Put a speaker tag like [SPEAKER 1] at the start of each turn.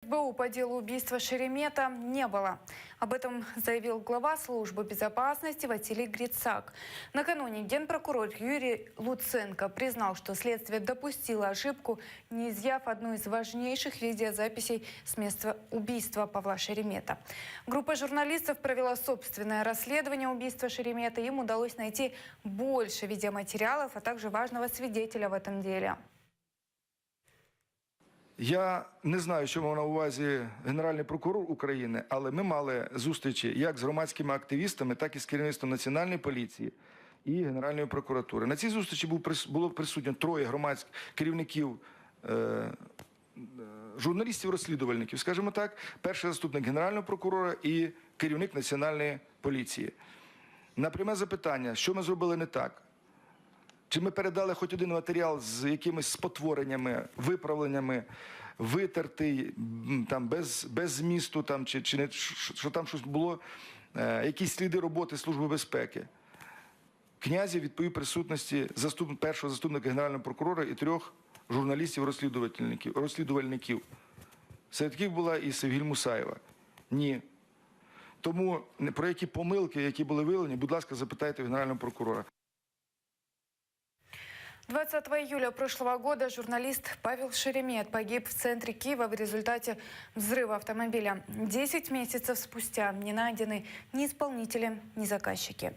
[SPEAKER 1] СБУ по делу убийства Шеремета не было. Об этом заявил глава службы безопасности Василий Грицак. Накануне генпрокурор Юрий Луценко признал, что следствие допустило ошибку, не изъяв одну из важнейших видеозаписей с места убийства Павла Шеремета. Группа журналистов провела собственное расследование убийства Шеремета. Им удалось найти больше видеоматериалов, а также важного свидетеля в этом деле.
[SPEAKER 2] Я не знаю, що мав на увазі Генеральний прокурор України, але ми мали зустрічі як з громадськими активістами, так і з керівництвом Національної поліції і Генеральної прокуратури. На цій зустрічі було присутньо троє громадських керівників, журналістів-розслідувальників, скажімо так, перший заступник Генерального прокурора і керівник Національної поліції. На пряме запитання, що ми зробили не так, чи ми передали хоч один матеріал з якимись спотвореннями, виправленнями, витертий, там, без змісту, там, чи не, що там щось було, якісь сліди роботи Служби безпеки. Князів відповів присутності першого заступника Генерального прокурора і трьох журналістів-розслідувальників. Серед яких була і Севгіль Мусаєва. Ні. Тому про які помилки, які були виявлені, будь ласка, запитайте Генерального прокурора.
[SPEAKER 1] 20 июля прошлого года журналист Павел Шеремет погиб в центре Киева в результате взрыва автомобиля. 10 месяцев спустя не найдены ни исполнители, ни заказчики.